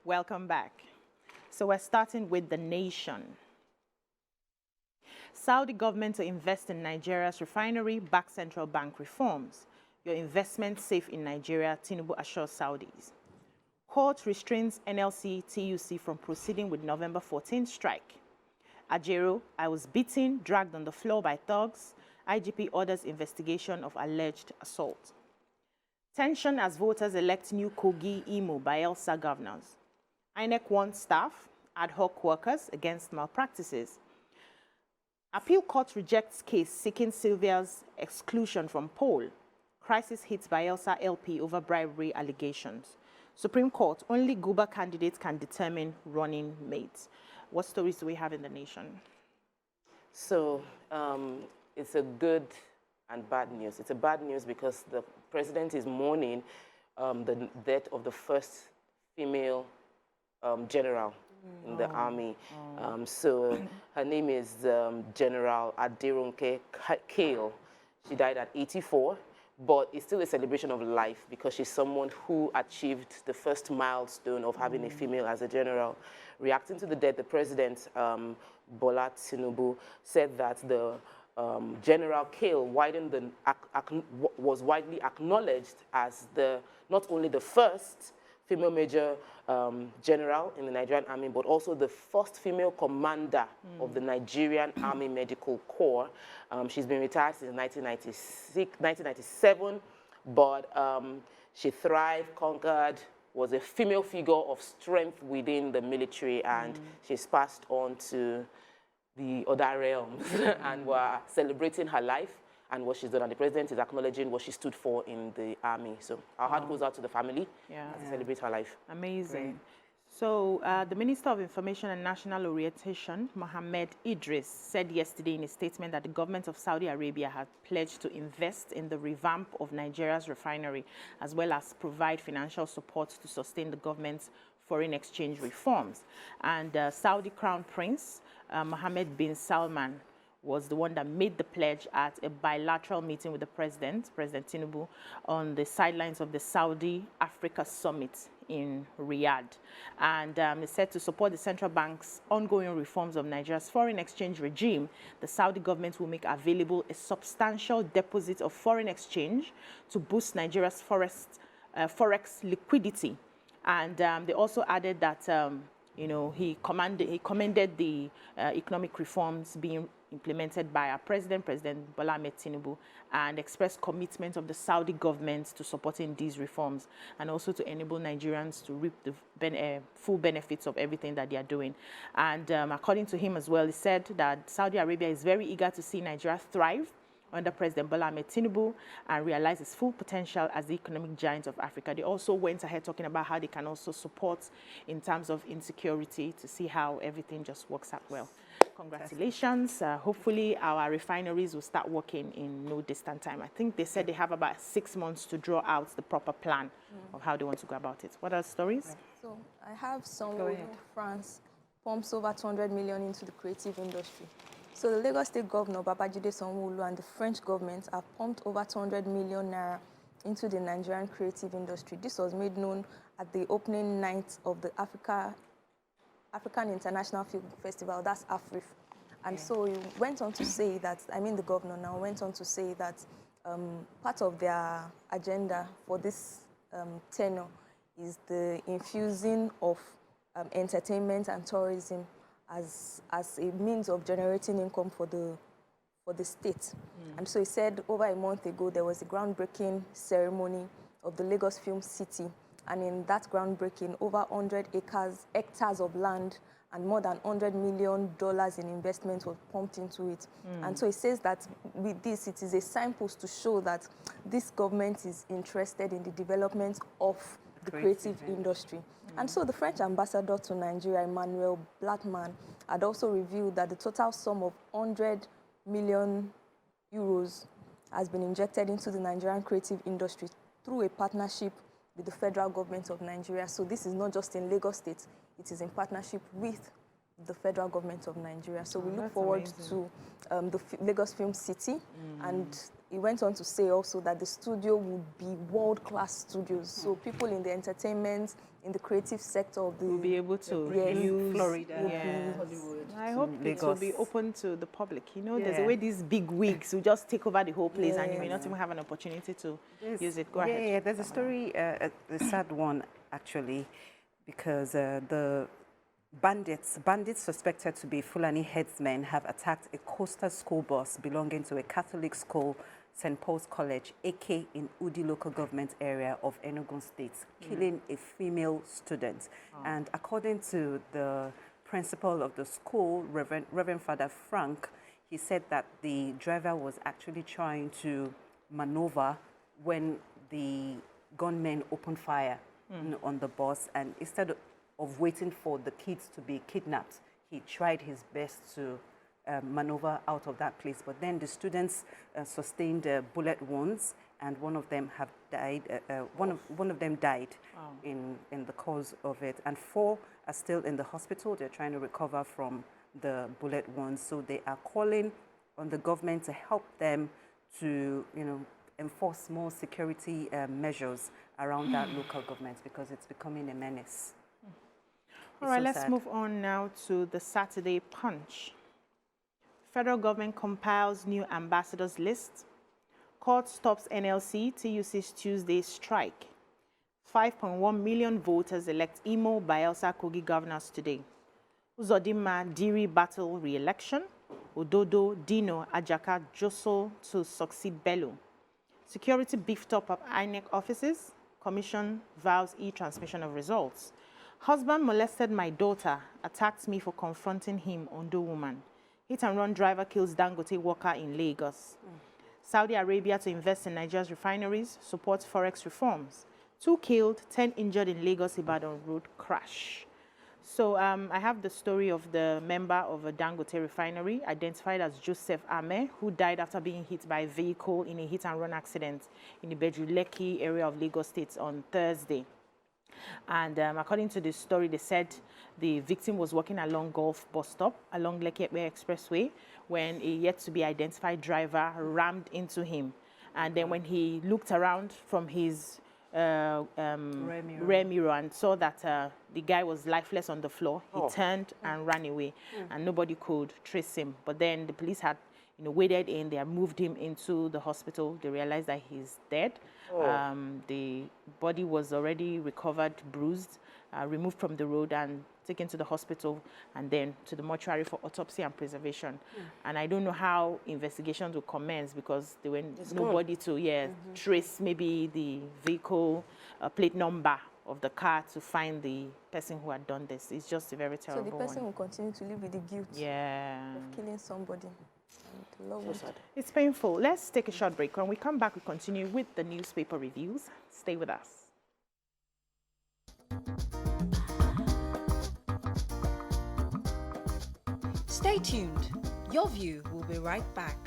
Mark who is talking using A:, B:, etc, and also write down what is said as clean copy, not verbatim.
A: Welcome back. So we're starting with the nation. Saudi government to invest in Nigeria's refinery, back central bank reforms. Your investment safe in Nigeria, Tinubu assures Saudis. Court restrains NLC TUC from proceeding with November 14 strike. Ajero, I was beaten, dragged on the floor by thugs. IGP orders investigation of alleged assault. Tension as voters elect new Kogi, Imo, Bayelsa governors. INEC warns staff, ad hoc workers against malpractices. Appeal court rejects case seeking Sylvia's exclusion from poll. Crisis hits Bayelsa LP over bribery allegations. Supreme Court, only Guba candidates can determine running mates. What stories do we have in the nation?
B: So it's a good and bad news. It's a bad news because the president is mourning the death of the first female general in the army. So her name is General Aderonke Kale. She died at 84, but it's still a celebration of life because she's someone who achieved the first milestone of having a female as a general. Reacting to the death, the president, Bola Tinubu, said that the General Kale was widely acknowledged as not only the first female major general in the Nigerian army, but also the first female commander of the Nigerian Army Medical Corps. She's been retired since 1997, but she thrived, conquered, was a female figure of strength within the military, and she's passed on to the other realms, and we're celebrating her life and what she's done, and the president is acknowledging what she stood for in the army. So our heart goes out to the family as they celebrate her life.
A: Amazing.
B: Great.
A: So the Minister of Information and National Orientation, Mohammed Idris, said yesterday in a statement that the government of Saudi Arabia had pledged to invest in the revamp of Nigeria's refinery, as well as provide financial support to sustain the government's foreign exchange reforms. And Saudi Crown Prince Mohammed bin Salman was the one that made the pledge at a bilateral meeting with the President Tinubu, on the sidelines of the Saudi Africa Summit in Riyadh. And he said to support the central bank's ongoing reforms of Nigeria's foreign exchange regime, the Saudi government will make available a substantial deposit of foreign exchange to boost Nigeria's forex liquidity. And they also added that he commended the economic reforms being implemented by our President Bola Ahmed Tinubu, and expressed commitment of the Saudi government to supporting these reforms and also to enable Nigerians to reap the full benefits of everything that they are doing. And according to him as well, he said that Saudi Arabia is very eager to see Nigeria thrive under President Bola Ahmed Tinubu and realize its full potential as the economic giant of Africa. They also went ahead talking about how they can also support in terms of insecurity to see how everything just works out well. Congratulations. Hopefully our refineries will start working in no distant time. I think they said they have about 6 months to draw out the proper plan of how they want to go about it. What are the stories?
C: So I have some France pumps over 200 million into the creative industry. So the Lagos State Governor, Babajide Sanwo-Olu, and the French government have pumped over 200 million naira into the Nigerian creative industry. This was made known at the opening night of the African International Film Festival, that's AFRIF. And so he went on to say that, the governor now went on to say that part of their agenda for this tenure is the infusing of entertainment and tourism as a means of generating income for the state. And so he said over a month ago there was a groundbreaking ceremony of the Lagos Film City, and in that groundbreaking over 100 hectares of land and more than $100 million in investment was pumped into it. And so he says that with this, it is a signpost to show that this government is interested in the development of the creative industry. And so the French ambassador to Nigeria, Emmanuel Blackman, had also revealed that the total sum of 100 million euros has been injected into the Nigerian creative industry through a partnership with the federal government of Nigeria. So this is not just in Lagos State, it is in partnership with the federal government of Nigeria. So we look forward to the Lagos Film City, and he went on to say also that the studio would be world-class studios. So people in the entertainment, in the creative sector of the...
A: Will be able to
C: Yes.
A: use
D: Florida,
A: yes.
D: Hollywood.
A: I hope it will be
D: Lagos.
A: open to the public. You know, there's a
D: Yeah.
A: way these big wigs will just take over the whole place and you may not
C: Yes.
A: even have an opportunity to use it. Go
D: Yeah,
A: ahead.
D: yeah, there's a story, a sad one actually, because the bandits suspected to be Fulani headsmen have attacked a coastal school bus belonging to a Catholic school, St. Paul's College, AK in Udi local government area of Enugu State, killing a female student. And according to the principal of the school, Reverend Father Frank, he said that the driver was actually trying to maneuver when the gunmen opened fire on the bus, and instead of waiting for the kids to be kidnapped, he tried his best to maneuver out of that place. But then the students sustained bullet wounds, and one of them have died. One of them died in the cause of it, and 4 are still in the hospital. They're trying to recover from the bullet wounds. So they are calling on the government to help them to, enforce more security measures around that local government, because it's becoming a menace.
A: All right,
D: so
A: let's
D: sad.
A: move on now to the Saturday Punch. Federal government compiles new ambassadors list. Court stops NLC TUC's Tuesday strike. 5.1 million voters elect Imo, Bayelsa, Kogi governors today. Uzodinma Diri battle re-election. Ododo, Dino, Ajaka, Joso to succeed Bello. Security beefed up at INEC offices. Commission vows e-transmission of results. Husband molested my daughter, attacked me for confronting him, Ondo woman. Hit-and-run driver kills Dangote worker in Lagos. Saudi Arabia to invest in Nigeria's refineries, supports forex reforms. 2 killed, 10 injured in Lagos-Ibadan road crash. So I have the story of the member of a Dangote refinery, identified as Joseph Ame, who died after being hit by a vehicle in a hit-and-run accident in the Bedruleki area of Lagos State on Thursday. And according to the story, they said the victim was walking along Gulf bus stop along Lekki Ekpe Expressway when a yet-to-be-identified driver rammed into him. And then when he looked around from his rear mirror and saw that the guy was lifeless on the floor, he turned and ran away, and nobody could trace him. But then the police had waded in, they had moved him into the hospital. They realized that he's dead. The body was already recovered, bruised, removed from the road and taken to the hospital and then to the mortuary for autopsy and preservation. And I don't know how investigations will commence because there were nobody to trace maybe the vehicle plate number of the car to find the person who had done this. It's just a very terrible one.
C: So the person will continue to live with the guilt of killing somebody.
A: It's painful. Let's take a short break. When we come back, we continue with the newspaper reviews. Stay with us.
E: Stay tuned. Your View will be right back.